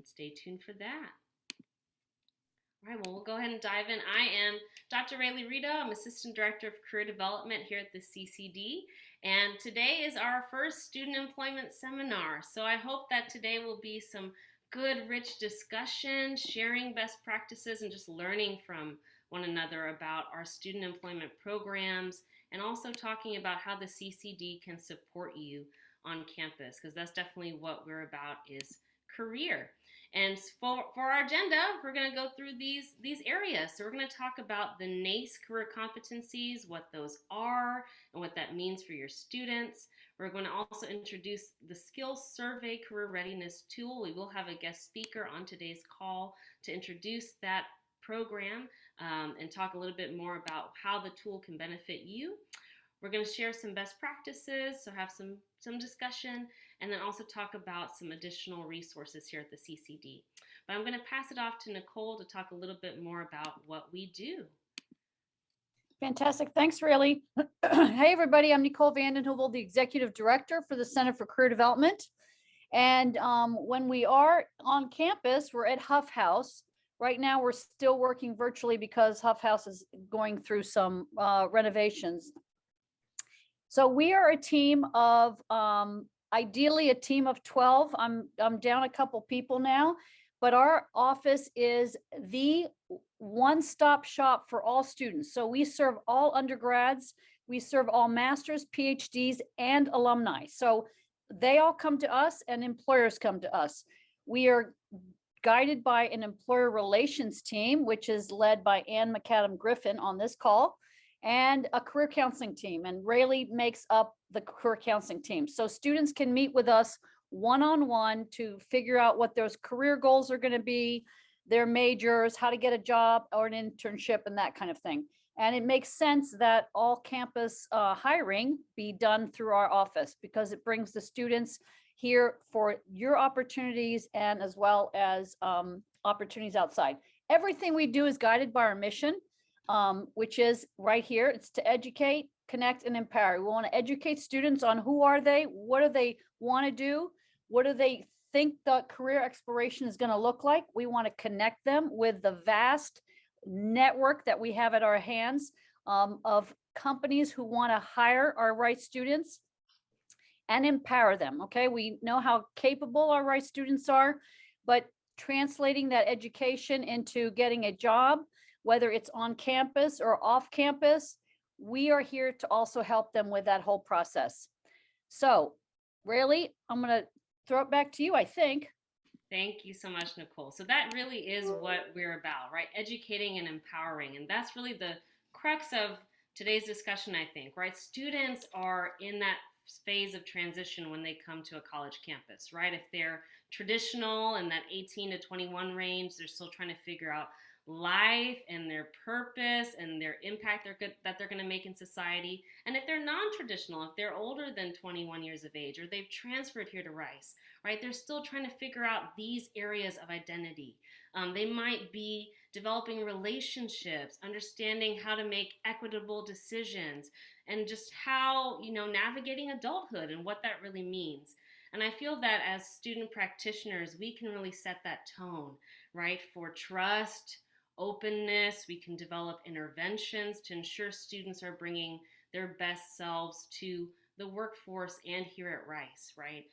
stay tuned for that. All right, well, we'll go ahead and dive in. I am Dr. Raylea Rideau. I'm Assistant Director of Career Development here at the CCD. And today is our first student employment seminar. So I hope that today will be some good, rich discussion, sharing best practices, and just learning from one another about our student employment programs, and also talking about how the CCD can support you on campus, because that's definitely what we're about, is career. And for our agenda, we're going to go through these areas. So we're going to talk about the Nace career competencies, what those are, and what that means for your students. We're going to also introduce the Skills Survey Career Readiness tool. We will have a guest speaker on today's call to introduce that program and talk a little bit more about how the tool can benefit you. We're going to share some best practices, so have some discussion, and then also talk about some additional resources here at the CCD. But I'm going to pass it off to Nicole to talk a little bit more about what we do. Fantastic. Thanks, Raylea. Hey, everybody. I'm Nicole Vandenhell, the Executive Director for the Center for Career Development. And when we are on campus, we're at Huff House. Right now, we're still working virtually because Huff House is going through some renovations. So we are a team of, ideally a team of 12. I'm down a couple people now, but our office is the one-stop shop for all students. So we serve all undergrads, we serve all masters, PhDs, and alumni. So they all come to us and employers come to us. We are guided by an employer relations team, which is led by Ann McAdam Griffin on this call, and a career counseling team. And Raylea makes up the career counseling team. So students can meet with us one-on-one to figure out what those career goals are going to be, their majors, how to get a job or an internship, and that kind of thing. And it makes sense that all campus hiring be done through our office, because it brings the students here for your opportunities and as well as opportunities outside. Everything we do is guided by our mission, which is right here. It's to educate, connect, and empower. We want to educate students on who are they, what do they want to do, what do they think the career exploration is going to look like. We want to connect them with the vast network that we have at our hands of companies who want to hire our right students and empower them. Okay, we know how capable our right students are, but translating that education into getting a job, whether it's on campus or off campus, we are here to also help them with that whole process. So, Raylea, I'm going to throw it back to you, I think. Thank you so much, Nicole. So that really is what we're about, right? Educating and empowering. And that's really the crux of today's discussion, I think, right? Students are in that phase of transition when they come to a college campus, right? If they're traditional in that 18 to 21 range, they're still trying to figure out life and their purpose and their impact that they're going to make in society. And if they're non-traditional, if they're older than 21 years of age, or they've transferred here to Rice, right, they're still trying to figure out these areas of identity. They might be developing relationships, understanding how to make equitable decisions, and just how, navigating adulthood and what that really means. And I feel that as student practitioners, we can really set that tone, right, for trust, openness. We can develop interventions to ensure students are bringing their best selves to the workforce and here at Rice, right?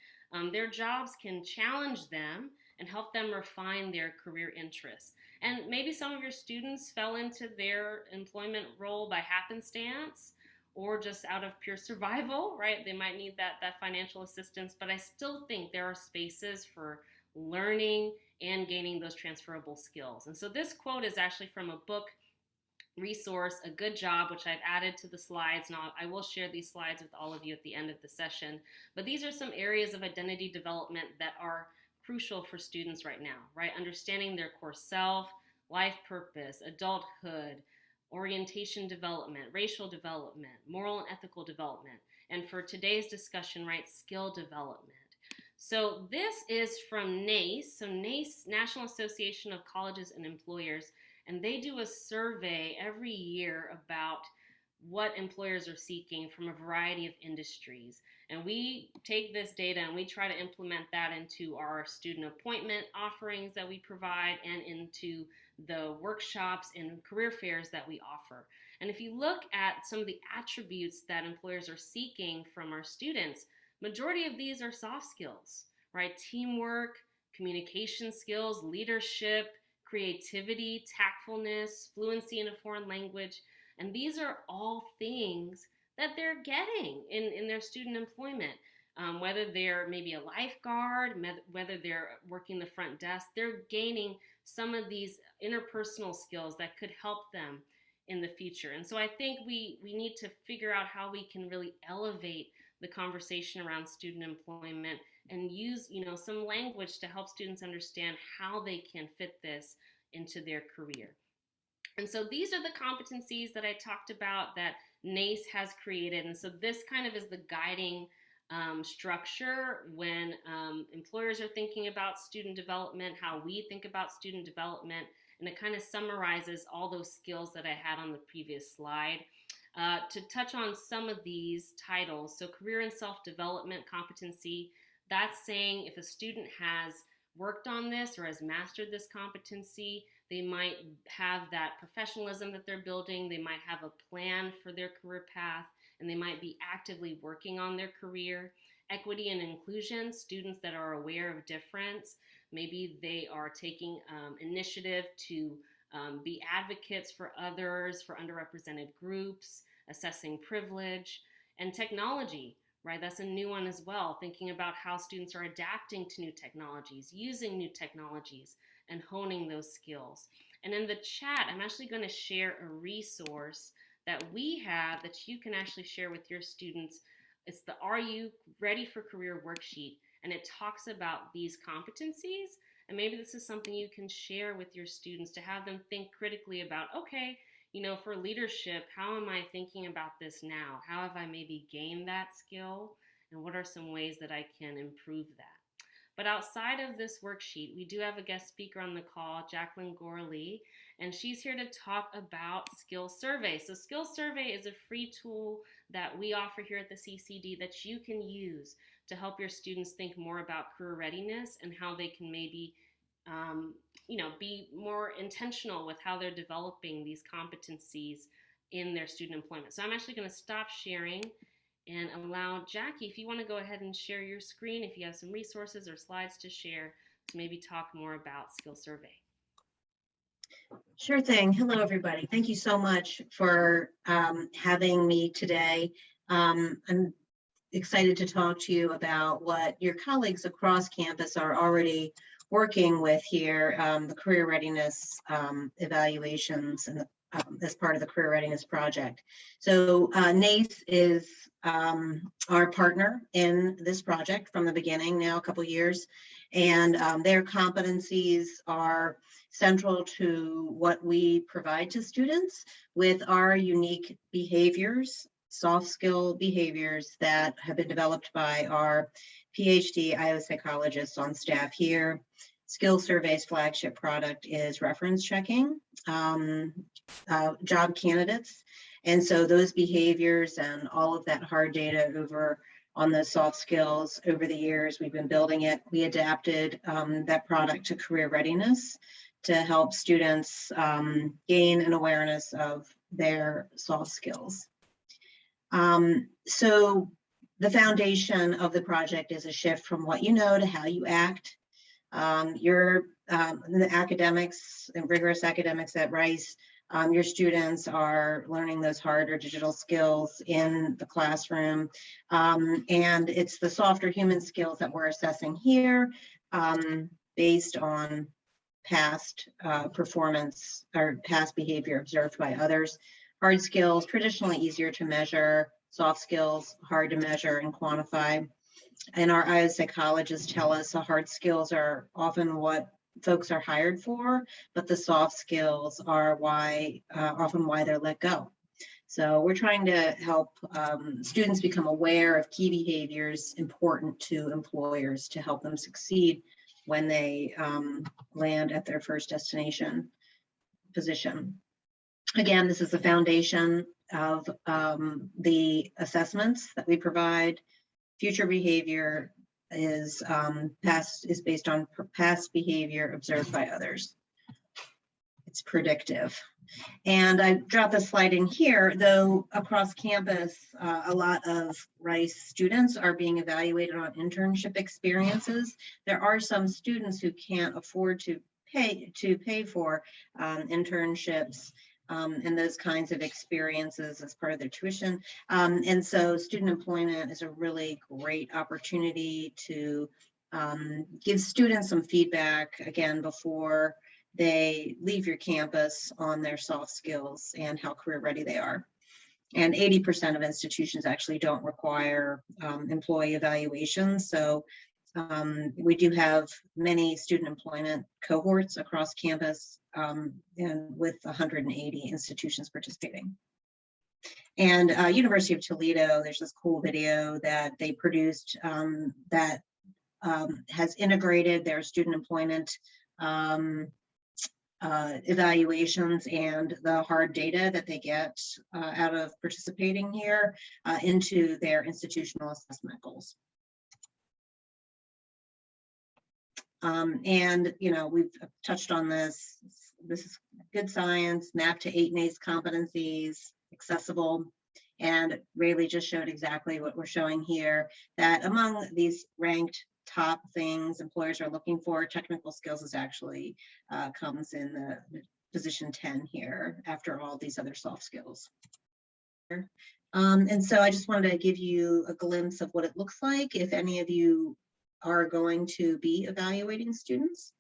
Their jobs can challenge them and help them refine their career interests. And maybe some of your students fell into their employment role by happenstance or just out of pure survival, right? They might need that financial assistance, but I still think there are spaces for learning and gaining those transferable skills. And so this quote is actually from a book resource, A Good Job, which I've added to the slides. Now, I will share these slides with all of you at the end of the session. But these are some areas of identity development that are crucial for students right now, right? Understanding their core self, life purpose, adulthood, orientation development, racial development, moral and ethical development, and for today's discussion, right, skill development. So this is from Nace, so Nace, National Association of Colleges and Employers, and they do a survey every year about what employers are seeking from a variety of industries. And we take this data and we try to implement that into our student appointment offerings that we provide and into the workshops and career fairs that we offer. And if you look at some of the attributes that employers are seeking from our students, majority of these are soft skills, right? Teamwork, communication skills, leadership, creativity, tactfulness, fluency in a foreign language. And these are all things that they're getting in their student employment. Whether they're maybe a lifeguard, whether they're working the front desk, they're gaining some of these interpersonal skills that could help them in the future. And so I think we need to figure out how we can really elevate the conversation around student employment and use, some language to help students understand how they can fit this into their career. And so these are the competencies that I talked about that Nace has created. And so this kind of is the guiding structure when employers are thinking about student development, how we think about student development, and it kind of summarizes all those skills that I had on the previous slide. To touch on some of these titles, so career and self-development competency, that's saying if a student has worked on this or has mastered this competency, they might have that professionalism that they're building, they might have a plan for their career path, and they might be actively working on their career. Equity and inclusion, students that are aware of difference, maybe they are taking initiative to be advocates for others, for underrepresented groups, assessing privilege. And technology, right? That's a new one as well, thinking about how students are adapting to new technologies, using new technologies, and honing those skills. And in the chat, I'm actually going to share a resource that we have that you can actually share with your students. It's the Are You Ready for Career worksheet, and it talks about these competencies. And maybe this is something you can share with your students to have them think critically about, okay, for leadership, how am I thinking about this now? How have I maybe gained that skill? And what are some ways that I can improve that? But outside of this worksheet, we do have a guest speaker on the call, Jacqueline Gorley, and she's here to talk about Skill Survey. So Skill Survey is a free tool that we offer here at the CCD that you can use to help your students think more about career readiness and how they can maybe be more intentional with how they're developing these competencies in their student employment. So I'm actually going to stop sharing and allow Jackie, if you want to go ahead and share your screen, if you have some resources or slides to share to maybe talk more about Skill Survey. Sure thing. Hello, everybody. Thank you so much for having me today. I'm excited to talk to you about what your colleagues across campus are already working with here, the career readiness evaluations and as part of the career readiness project. So Nace is our partner in this project from the beginning, now a couple years, and their competencies are central to what we provide to students with our unique behaviors, soft skill behaviors that have been developed by our PhD IO psychologists on staff here. Skill Survey's flagship product is reference checking job candidates. And so those behaviors and all of that hard data over on the soft skills over the years, we've been building it. We adapted that product to career readiness to help students gain an awareness of their soft skills. So the foundation of the project is a shift from what you know to how you act. The academics and rigorous academics at Rice, your students are learning those harder digital skills in the classroom. And it's the softer human skills that we're assessing here based on past performance or past behavior observed by others. Hard skills, traditionally easier to measure, soft skills, hard to measure and quantify. And our IO psychologists tell us the hard skills are often what folks are hired for, but the soft skills are often why they're let go. So we're trying to help students become aware of key behaviors important to employers to help them succeed when they land at their first destination position. Again, this is the foundation of the assessments that we provide. Future behavior is based on past behavior observed by others. It's predictive. And I dropped the slide in here, though across campus, a lot of Rice students are being evaluated on internship experiences. There are some students who can't afford to pay for internships and those kinds of experiences as part of their tuition. And so student employment is a really great opportunity to give students some feedback, again, before they leave your campus on their soft skills and how career ready they are. And 80% of institutions actually don't require employee evaluations. So we do have many student employment cohorts across campus and with 180 institutions participating. And University of Toledo, there's this cool video that they produced that has integrated their student employment evaluations and the hard data that they get out of participating here into their institutional assessment goals. And, you know, we've touched on this. This is good science, mapped to 8 Nace competencies, accessible. And Raylea just showed exactly what we're showing here, that among these ranked top things employers are looking for, technical skills is actually comes in the position 10 here after all these other soft skills. And so I just wanted to give you a glimpse of what it looks like if any of you are going to be evaluating students.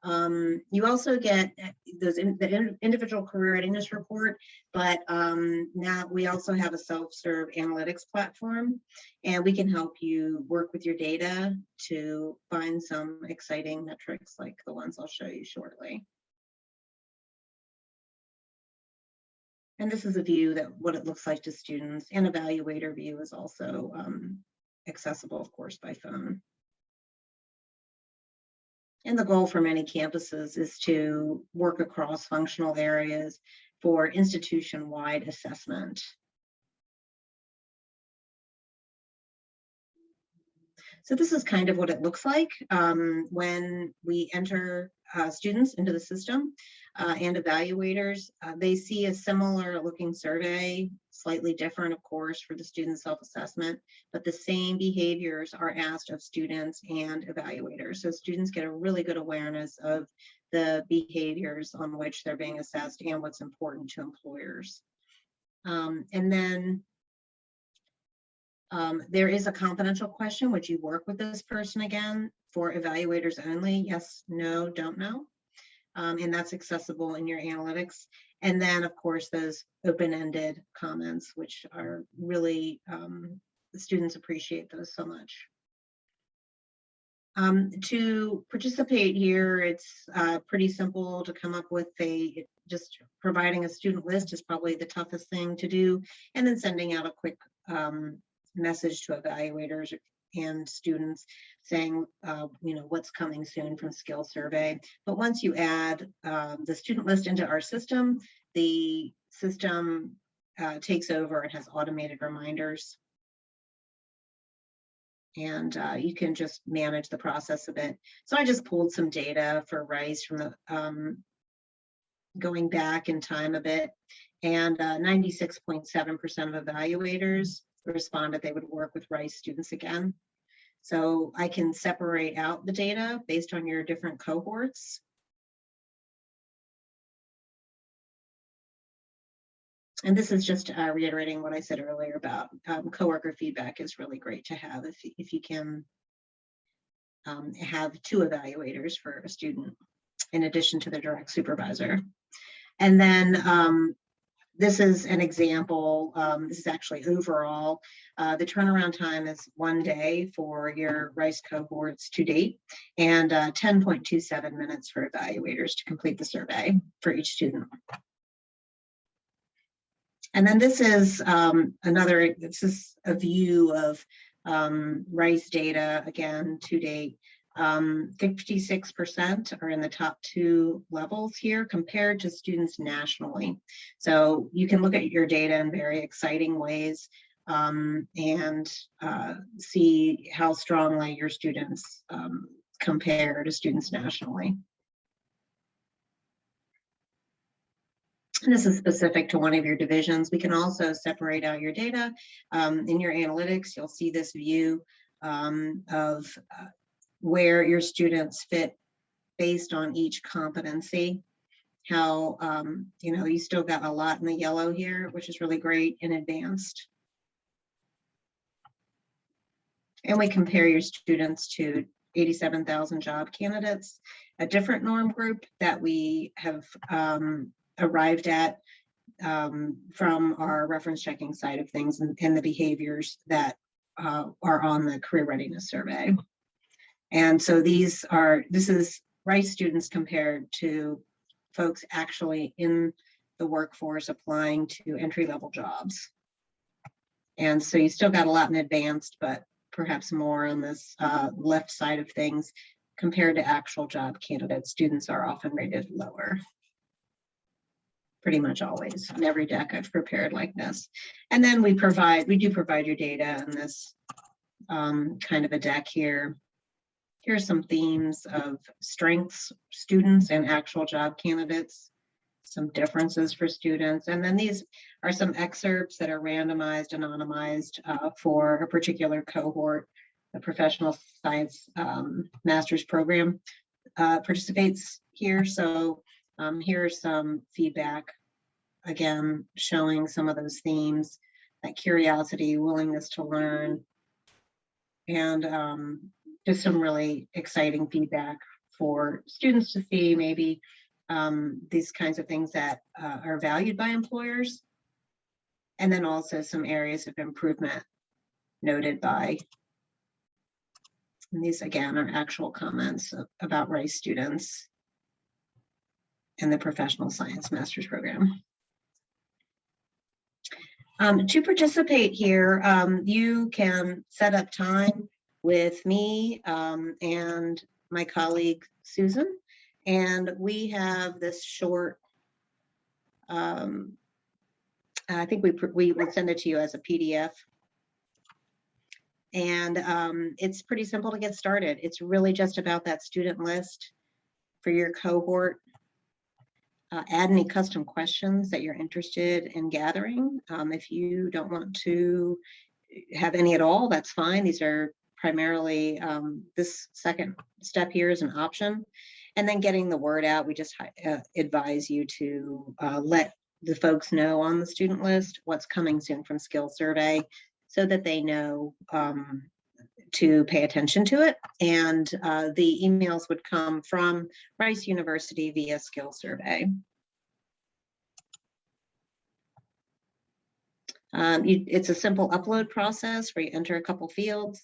You also get the individual career readiness report, but now we also have a self-serve analytics platform, and we can help you work with your data to find some exciting metrics like the ones I'll show you shortly. And this is a view that what it looks like to students. An evaluator view is also accessible, of course, by phone. And the goal for many campuses is to work across functional areas for institution-wide assessment. So this is kind of what it looks like when we enter students into the system and evaluators. They see a similar looking survey, slightly different, of course, for the student self-assessment, but the same behaviors are asked of students and evaluators. So students get a really good awareness of the behaviors on which they're being assessed and what's important to employers. And then there is a confidential question. Would you work with this person again? For evaluators only, yes, no, don't know. And that's accessible in your analytics. And then, of course, those open-ended comments, which are really, the students appreciate those so much. To participate here, it's pretty simple to come up with just providing a student list is probably the toughest thing to do, and then sending out a quick message to evaluators and students saying, you know, what's coming soon from skill survey. But once you add the student list into our system, the system takes over and has automated reminders. And you can just manage the process a bit. So I just pulled some data for Rice from the going back in time a bit, and 96.7% of evaluators responded they would work with Rice students again. So I can separate out the data based on your different cohorts. And this is just reiterating what I said earlier about coworker feedback is really great to have if you can have 2 evaluators for a student in addition to the direct supervisor. And then this is an example. This is actually overall. The turnaround time is 1 day for your Rice cohorts to date, and 10.27 minutes for evaluators to complete the survey for each student. And then this is this is a view of Rice data, again, to date. 56% are in the top 2 levels here compared to students nationally. So you can look at your data in very exciting ways and see how strongly your students compare to students nationally. And this is specific to one of your divisions. We can also separate out your data. In your analytics, you'll see this view of where your students fit based on each competency. How, you still got a lot in the yellow here, which is really great in advanced. And we compare your students to 87,000 job candidates, a different norm group that we have arrived at from our reference checking side of things and the behaviors that are on the career readiness survey. And so this is Rice students compared to folks actually in the workforce applying to entry-level jobs. And so you still got a lot in advanced, but perhaps more on this left side of things. Compared to actual job candidates, students are often rated lower. Pretty much always on every deck I've prepared like this. And then we do provide your data in this kind of a deck here. Here's some themes of strengths, students, and actual job candidates, some differences for students. And then these are some excerpts that are randomized, anonymized for a particular cohort. The professional science master's program participates here. So here's some feedback, again, showing some of those themes, like curiosity, willingness to learn, and just some really exciting feedback for students to see maybe these kinds of things that are valued by employers, and then also some areas of improvement noted by, and these again are actual comments about Rice students in the professional science master's program. To participate here, you can set up time with me and my colleague Susan, and we have this short, I think we will send it to you as a PDF, and it's pretty simple to get started. It's really just about that student list for your cohort. Add any custom questions that you're interested in gathering. If you don't want to have any at all, that's fine. These are primarily, this second step here is an option. And then getting the word out, we just advise you to let the folks know on the student list what's coming soon from Skill Survey so that they know to pay attention to it. And the emails would come from Rice University via Skill Survey. It's a simple upload process where you enter a couple fields.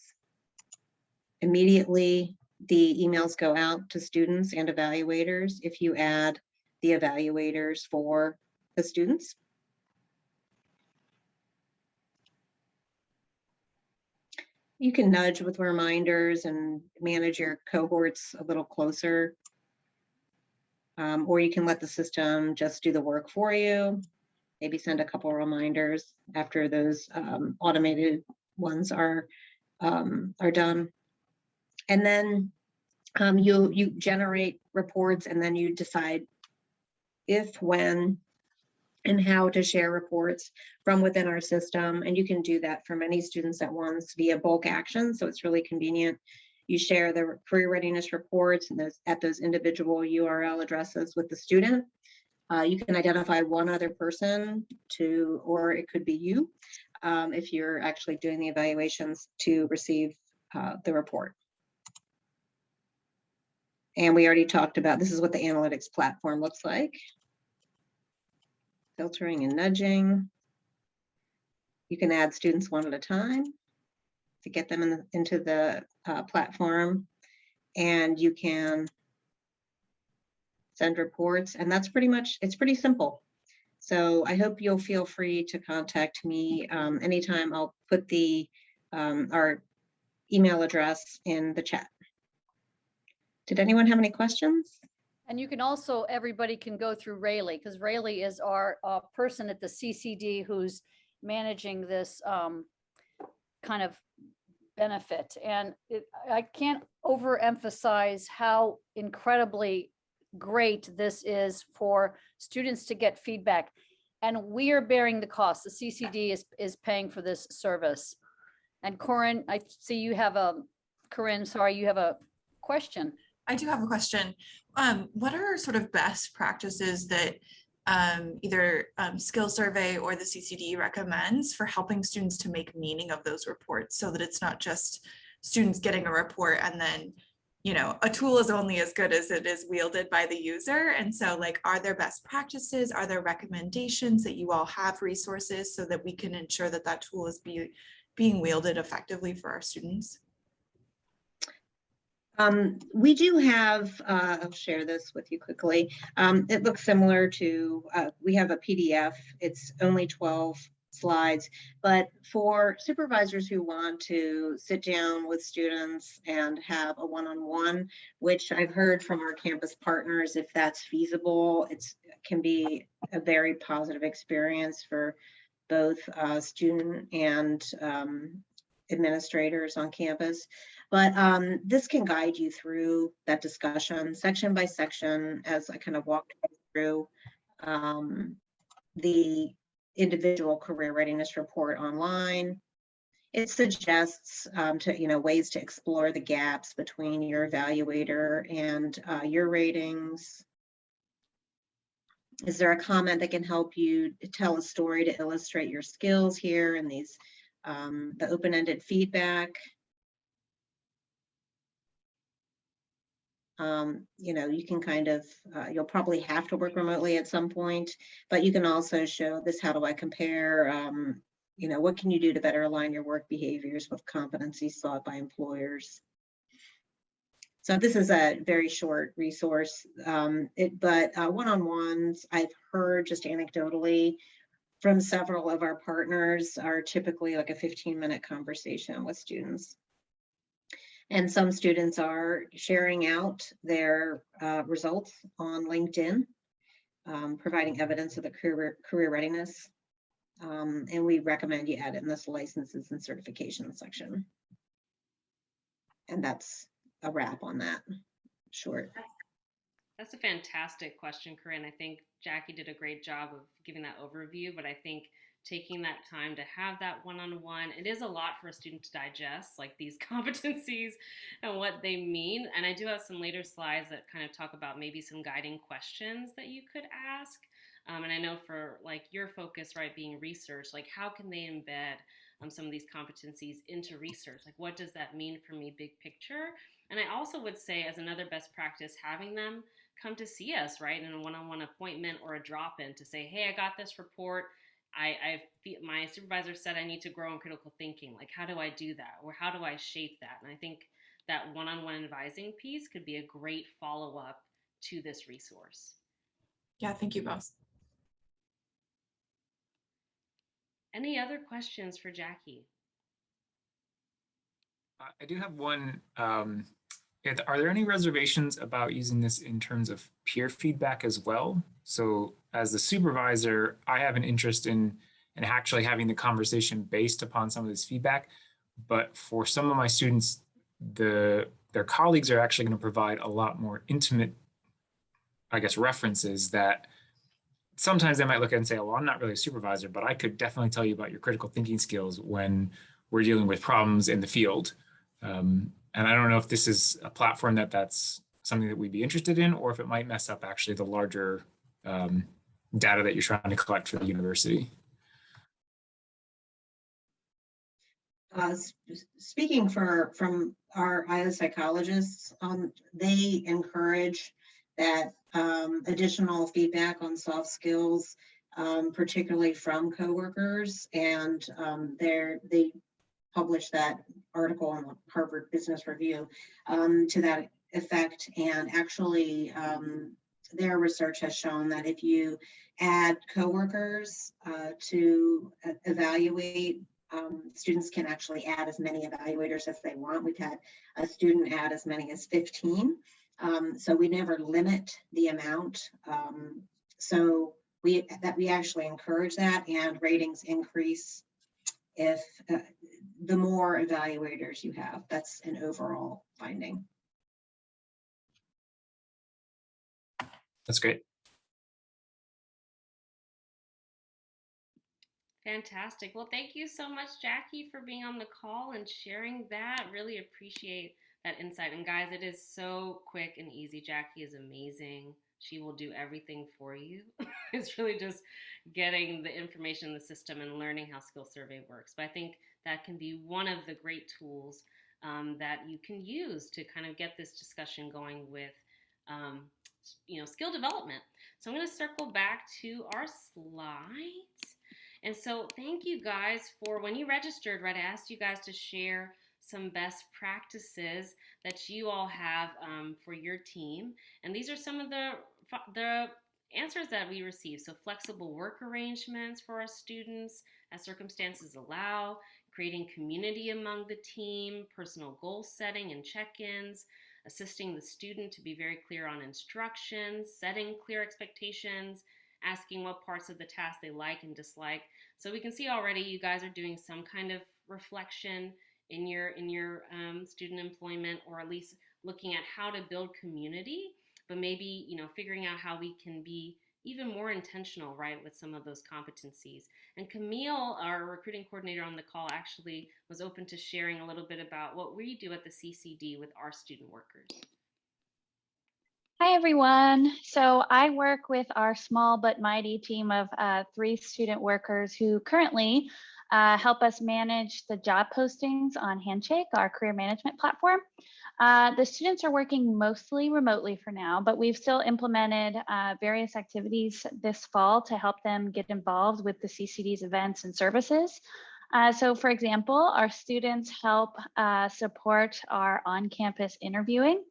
Immediately, the emails go out to students and evaluators if you add the evaluators for the students. You can nudge with reminders and manage your cohorts a little closer. Or you can let the system just do the work for you. Maybe send a couple reminders after those automated ones are done. And then you generate reports, and then you decide if, when, and how to share reports from within our system. And you can do that for many students at once via bulk action. So it's really convenient. You share the career readiness reports and at those individual URL addresses with the student. You can identify one other person or it could be you, if you're actually doing the evaluations, to receive the report. And we already talked about, this is what the analytics platform looks like. Filtering and nudging. You can add students one at a time to get them into the platform, and you can send reports, and that's pretty much, it's pretty simple. So I hope you'll feel free to contact me anytime. I'll put our email address in the chat. Did anyone have any questions? And you can also, everybody can go through Raylea, because Raylea is our person at the CCD who's managing this kind of benefit. And I can't overemphasize how incredibly great this is for students to get feedback. And we are bearing the cost. The CCD is paying for this service. And Corinne, I see you have Corinne, sorry, you have a question. I do have a question. What are sort of best practices that either Skill Survey or the CCD recommends for helping students to make meaning of those reports, so that it's not just students getting a report and then, you know, a tool is only as good as it is wielded by the user. And so, like, are there best practices? Are there recommendations that you all have, resources, so that we can ensure that that tool is being wielded effectively for our students? We do have, I'll share this with you quickly. It looks similar to, we have a PDF. It's only 12 slides, but for supervisors who want to sit down with students and have a one-on-one, which I've heard from our campus partners, if that's feasible, it can be a very positive experience for both student and administrators on campus. But this can guide you through that discussion section by section as I kind of walked through the individual career readiness report online. It suggests ways to explore the gaps between your evaluator and your ratings. Is there a comment that can help you tell a story to illustrate your skills here and these the open-ended feedback? You can kind of, you'll probably have to work remotely at some point, but you can also show this, how do I compare, what can you do to better align your work behaviors with competencies sought by employers? So this is a very short resource, but one-on-ones, I've heard just anecdotally from several of our partners, are typically like a 15-minute conversation with students. And some students are sharing out their results on LinkedIn, providing evidence of the career readiness. And we recommend you add it in this licenses and certification section. And that's a wrap on that short. That's a fantastic question, Corinne. I think Jackie did a great job of giving that overview, but I think taking that time to have that one-on-one, it is a lot for a student to digest, like these competencies and what they mean. And I do have some later slides that kind of talk about maybe some guiding questions that you could ask. And I know for like your focus, right, being research, like how can they embed some of these competencies into research? Like what does that mean for me, big picture? And I also would say, as another best practice, having them come to see us, right, in a one-on-one appointment or a drop-in to say, hey, I got this report. My supervisor said I need to grow in critical thinking. Like, how do I do that? Or how do I shape that? And I think that one-on-one advising piece could be a great follow-up to this resource. Yeah, thank you both. Any other questions for Jackie? I do have one. Are there any reservations about using this in terms of peer feedback as well? So as the supervisor, I have an interest in actually having the conversation based upon some of this feedback. But for some of my students, their colleagues are actually going to provide a lot more intimate, I guess, references that sometimes they might look at and say, well, I'm not really a supervisor, but I could definitely tell you about your critical thinking skills when we're dealing with problems in the field. And I don't know if this is a platform that's something that we'd be interested in, or if it might mess up actually the larger data that you're trying to collect for the university. Speaking from our IO psychologists, they encourage that additional feedback on soft skills, particularly from coworkers, and they published that article on the Harvard Business Review to that effect. And actually, their research has shown that if you add coworkers to evaluate, students can actually add as many evaluators as they want. We've had a student add as many as 15. So we never limit the amount. So we actually encourage that, and ratings increase if the more evaluators you have. That's an overall finding. That's great. Fantastic. Well, thank you so much, Jackie, for being on the call and sharing that. Really appreciate that insight. And guys, it is so quick and easy. Jackie is amazing. She will do everything for you. It's really just getting the information in the system and learning how skill survey works. But I think that can be one of the great tools that you can use to kind of get this discussion going with skill development. So I'm going to circle back to our slides. And so thank you guys for, when you registered, right, I asked you guys to share some best practices that you all have for your team. And these are some of the answers that we received. So flexible work arrangements for our students as circumstances allow, creating community among the team, personal goal setting and check-ins, assisting the student to be very clear on instructions, setting clear expectations, asking what parts of the task they like and dislike. So we can see already you guys are doing some kind of reflection in your student employment, or at least looking at how to build community, but maybe figuring out how we can be even more intentional, right, with some of those competencies. And Camille, our recruiting coordinator on the call, actually was open to sharing a little bit about what we do at the CCD with our student workers. Hi, everyone. So I work with our small but mighty team of 3 student workers who currently help us manage the job postings on Handshake, our career management platform. The students are working mostly remotely for now, but we've still implemented various activities this fall to help them get involved with the CCD's events and services. So for example, our students help support our on-campus interviewing.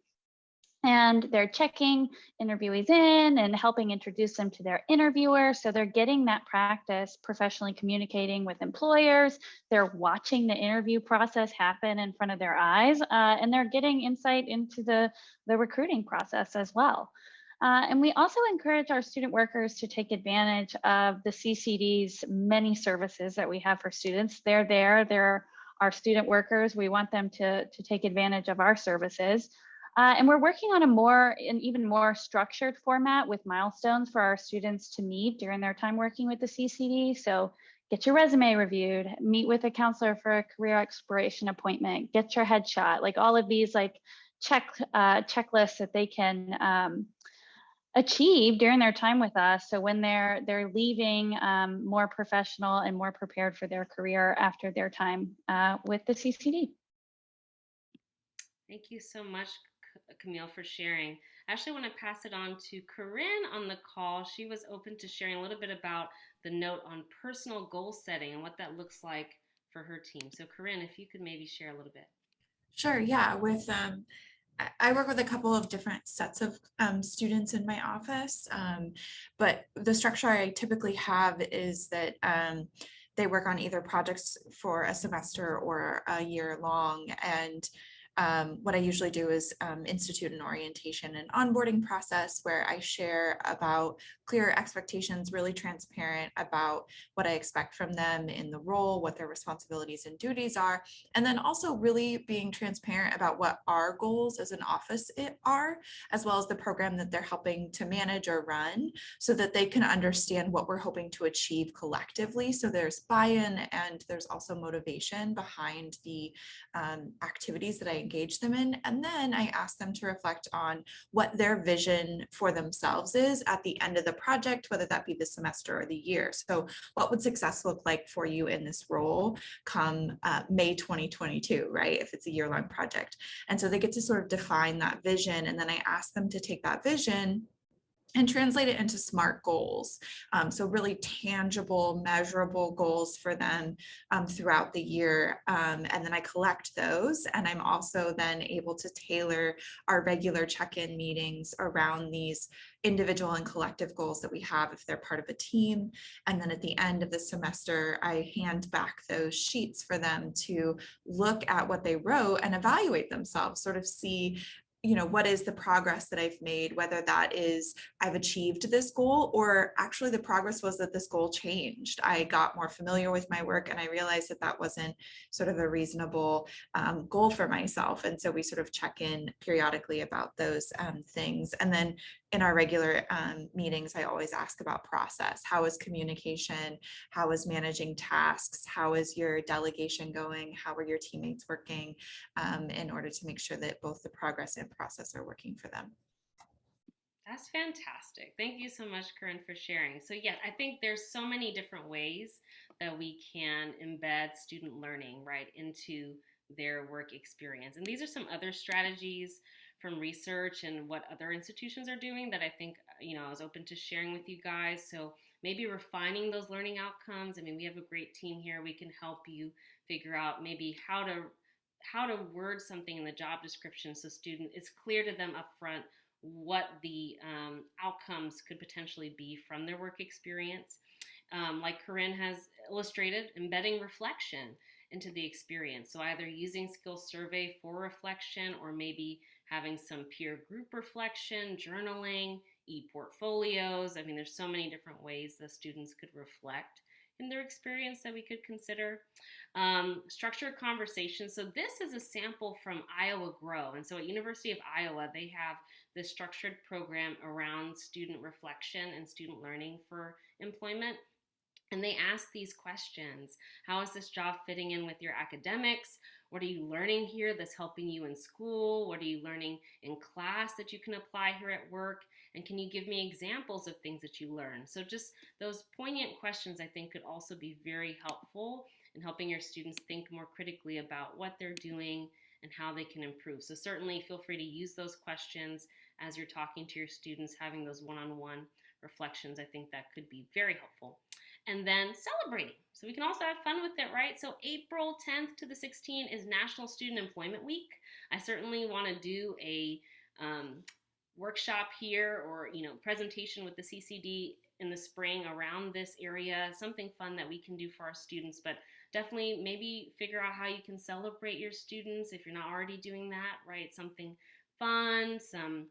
And they're checking interviewees in and helping introduce them to their interviewer. So they're getting that practice professionally communicating with employers. They're watching the interview process happen in front of their eyes, and they're getting insight into the recruiting process as well. And we also encourage our student workers to take advantage of the CCD's many services that we have for students. They're our student workers. We want them to take advantage of our services. And we're working on an even more structured format with milestones for our students to meet during their time working with the CCD. So get your resume reviewed, meet with a counselor for a career exploration appointment, get your headshot, like all of these checklists that they can achieve during their time with us. So when they're leaving more professional and more prepared for their career after their time with the CCD. Thank you so much, Camille, for sharing. I actually want to pass it on to Corinne on the call. She was open to sharing a little bit about the note on personal goal setting and what that looks like for her team. So Corinne, if you could maybe share a little bit. Sure, yeah. I work with a couple of different sets of students in my office, but the structure I typically have is that they work on either projects for a semester or a year long, and what I usually do is institute an orientation and onboarding process where I share about clear expectations, really transparent about what I expect from them in the role, what their responsibilities and duties are, and then also really being transparent about what our goals as an office are, as well as the program that they're helping to manage or run, so that they can understand what we're hoping to achieve collectively. So there's buy-in and there's also motivation behind the activities that I engage them in. And then I ask them to reflect on what their vision for themselves is at the end of the project, whether that be the semester or the year. So what would success look like for you in this role come May 2022, right? If it's a year-long project. And so they get to sort of define that vision. And then I ask them to take that vision and translate it into SMART goals. So really tangible, measurable goals for them throughout the year. And then I collect those, and I'm also then able to tailor our regular check-in meetings around these individual and collective goals that we have if they're part of a team. And then at the end of the semester, I hand back those sheets for them to look at what they wrote and evaluate themselves, sort of see what is the progress that I've made, whether that is I've achieved this goal, or actually the progress was that this goal changed. I got more familiar with my work and I realized that that wasn't sort of a reasonable goal for myself. And so we sort of check in periodically about those things. And then in our regular meetings, I always ask about process. How is communication? How is managing tasks? How is your delegation going? How are your teammates working, in order to make sure that both the progress and process are working for them. That's fantastic. Thank you so much, Corinne, for sharing. So yeah, I think there's so many different ways that we can embed student learning right into their work experience. And these are some other strategies from research and what other institutions are doing that I think, I was open to sharing with you guys. So maybe refining those learning outcomes. I mean, we have a great team here. We can help you figure out maybe how to word something in the job description so it's clear to them up front what the outcomes could potentially be from their work experience. Like Corinne has illustrated, embedding reflection into the experience. So either using skill survey for reflection, or maybe having some peer group reflection, journaling, e-portfolios. I mean, there's so many different ways the students could reflect in their experience that we could consider. Structured conversations. So this is a sample from Iowa Grow. And so at University of Iowa, they have this structured program around student reflection and student learning for employment. And they ask these questions. How is this job fitting in with your academics? What are you learning here that's helping you in school? What are you learning in class that you can apply here at work? And can you give me examples of things that you learn? So just those poignant questions, I think, could also be very helpful in helping your students think more critically about what they're doing and how they can improve. So certainly feel free to use those questions as you're talking to your students, having those one-on-one reflections. I think that could be very helpful. And then celebrating. So we can also have fun with it, right? So April 10th to the 16th is National Student Employment Week. I certainly want to do a workshop here, or presentation with the CCD in the spring around this area, something fun that we can do for our students. But definitely maybe figure out how you can celebrate your students if you're not already doing that, right? Something fun, some,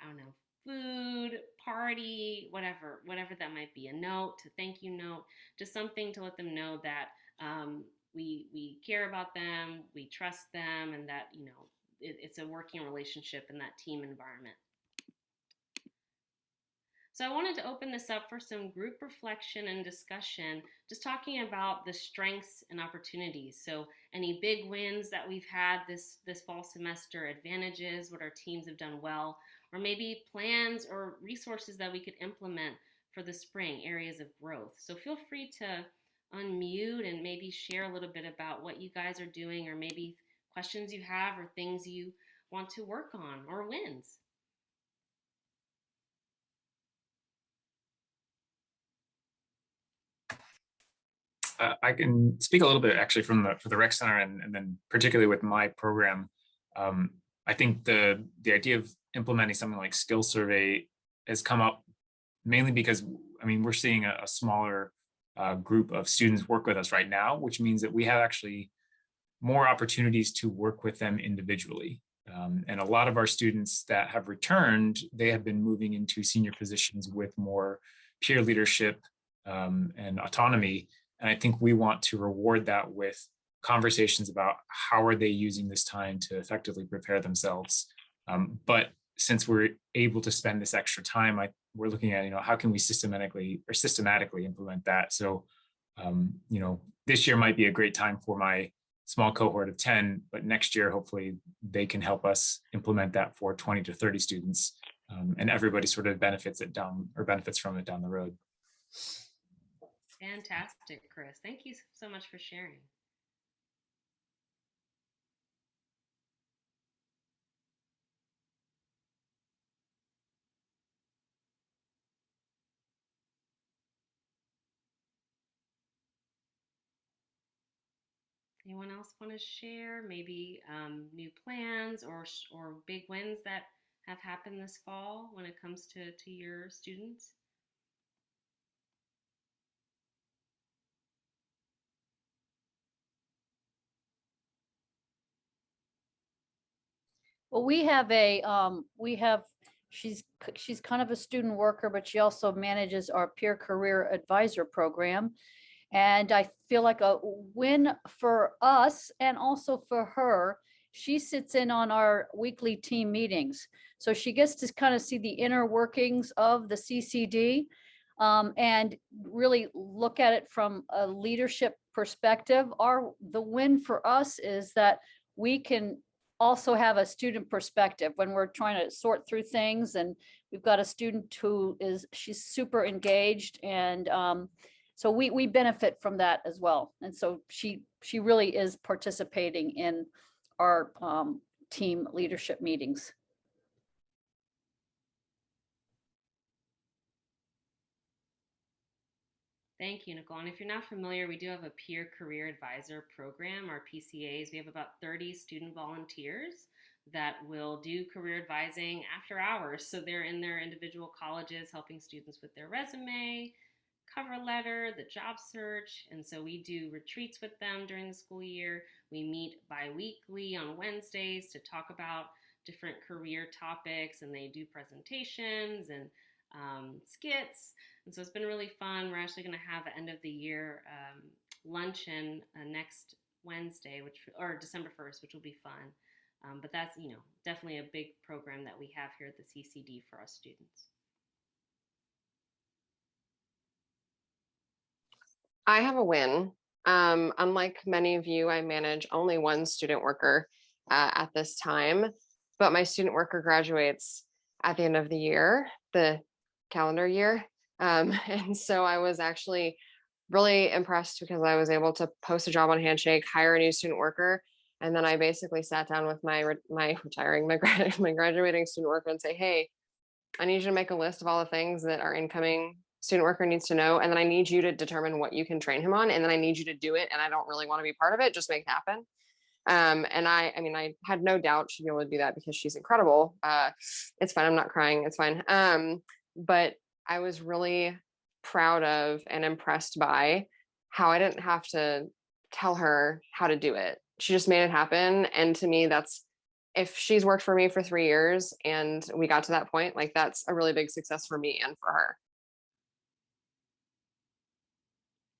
I don't know, food, party, whatever that might be, a note, a thank you note, just something to let them know that we care about them, we trust them, and that it's a working relationship in that team environment. So I wanted to open this up for some group reflection and discussion, just talking about the strengths and opportunities. So any big wins that we've had this fall semester, advantages, what our teams have done well, or maybe plans or resources that we could implement for the spring, areas of growth. So feel free to unmute and maybe share a little bit about what you guys are doing, or maybe questions you have or things you want to work on, or wins. I can speak a little bit actually for the rec center, and then particularly with my program. I think the idea of implementing something like skill survey has come up mainly because we're seeing a smaller group of students work with us right now, which means that we have actually more opportunities to work with them individually. And a lot of our students that have returned, they have been moving into senior positions with more peer leadership and autonomy. And I think we want to reward that with conversations about how are they using this time to effectively prepare themselves. But since we're able to spend this extra time, we're looking at, how can we systematically implement that? So, this year might be a great time for my small cohort of 10, but next year, hopefully they can help us implement that for 20 to 30 students. And everybody sort of benefits from it down the road. Fantastic, Chris. Thank you so much for sharing. Anyone else want to share maybe new plans or big wins that have happened this fall when it comes to your students? Well, she's kind of a student worker, but she also manages our peer career advisor program. And I feel like a win for us and also for her. She sits in on our weekly team meetings. So she gets to kind of see the inner workings of the CCD, and really look at it from a leadership perspective. The win for us is that we can also have a student perspective when we're trying to sort through things. And we've got a student she's super engaged, and so we benefit from that as well. And so she really is participating in our team leadership meetings. Thank you, Nicole. And if you're not familiar, we do have a peer career advisor program, our PCAs. We have about 30 student volunteers that will do career advising after hours. So they're in their individual colleges helping students with their resume, cover letter, the job search. And so we do retreats with them during the school year. We meet bi-weekly on Wednesdays to talk about different career topics, and they do presentations and skits. And so it's been really fun. We're actually going to have an end of the year luncheon next Wednesday, or December 1st, which will be fun. But that's, definitely a big program that we have here at the CCD for our students. I have a win. Unlike many of you, I manage only one student worker at this time, but my student worker graduates at the end of the year, the calendar year. And so I was actually really impressed because I was able to post a job on Handshake, hire a new student worker, and then I basically sat down with my graduating student worker and say, hey, I need you to make a list of all the things that our incoming student worker needs to know. And then I need you to determine what you can train him on. And then I need you to do it. And I don't really want to be part of it. Just make it happen. And I had no doubt she'd be able to do that because she's incredible. It's fine. I'm not crying. It's fine. But I was really proud of and impressed by how I didn't have to tell her how to do it. She just made it happen. And to me, if she's worked for me for 3 years and we got to that point, like that's a really big success for me and for her.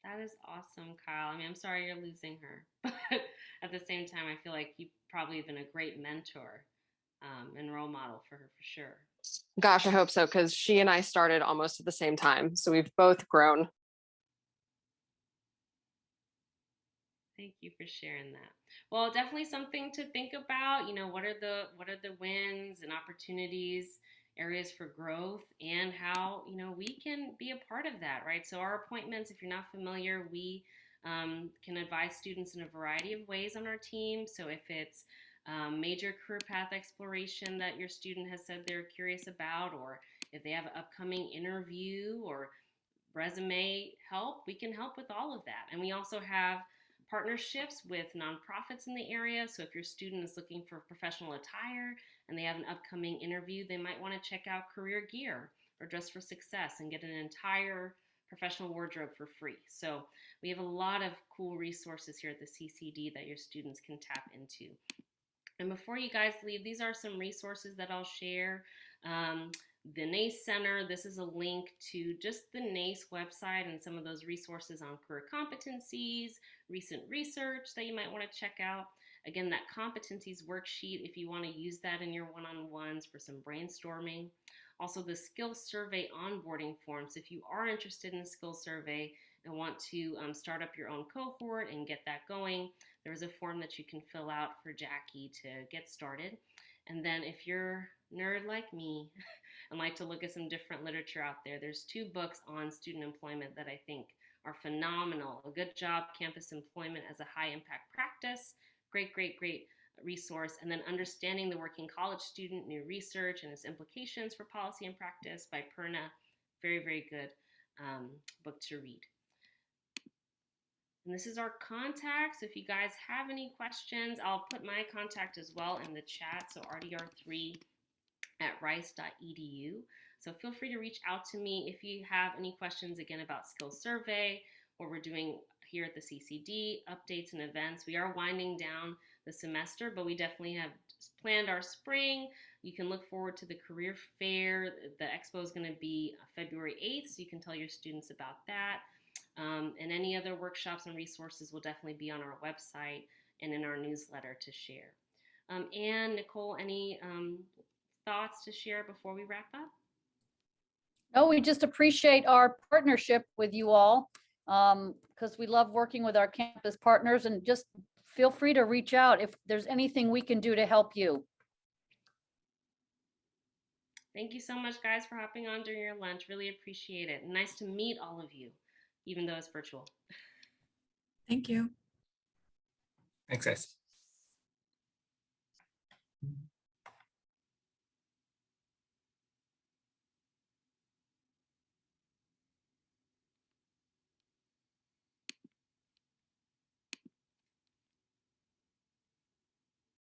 That is awesome, Kyle. I'm sorry you're losing her, but at the same time, I feel like you've probably been a great mentor and role model for her for sure. Gosh, I hope so, because she and I started almost at the same time, so we've both grown. Thank you for sharing that. Well, definitely something to think about. What are the wins and opportunities, areas for growth, and how we can be a part of that, right? So our appointments, if you're not familiar, we can advise students in a variety of ways on our team. So if it's major career path exploration that your student has said they're curious about, or if they have an upcoming interview or resume help, we can help with all of that. And we also have partnerships with nonprofits in the area. So if your student is looking for professional attire and they have an upcoming interview, they might want to check out Career Gear or Dress for Success and get an entire professional wardrobe for free. So we have a lot of cool resources here at the CCD that your students can tap into. And before you guys leave, these are some resources that I'll share. The Nace Center, this is a link to just the Nace website and some of those resources on career competencies, recent research that you might want to check out. Again, that competencies worksheet, if you want to use that in your one-on-ones for some brainstorming. Also the skills survey onboarding form. So if you are interested in the skills survey and want to start up your own cohort and get that going, there's a form that you can fill out for Jackie to get started. And then if you're a nerd like me and like to look at some different literature out there, there's 2 books on student employment that I think are phenomenal. A Good Job, Campus Employment as a High Impact Practice. Great, great, great resource. And then Understanding the Working College Student, New Research and Its Implications for Policy and Practice by Perna. Very, very good book to read. And this is our contact. So if you guys have any questions, I'll put my contact as well in the chat. So rdr3@rice.edu. So feel free to reach out to me if you have any questions, again, about skills survey, what we're doing here at the CCD, updates and events. We are winding down the semester, but we definitely have planned our spring. You can look forward to the career fair. The expo is going to be February 8th, so you can tell your students about that. And any other workshops and resources will definitely be on our website and in our newsletter to share. And Nicole, any thoughts to share before we wrap up? No, we just appreciate our partnership with you all, because we love working with our campus partners, and just feel free to reach out if there's anything we can do to help you. Thank you so much, guys, for hopping on during your lunch. Really appreciate it. Nice to meet all of you, even though it's virtual. Thank you. Thanks, guys.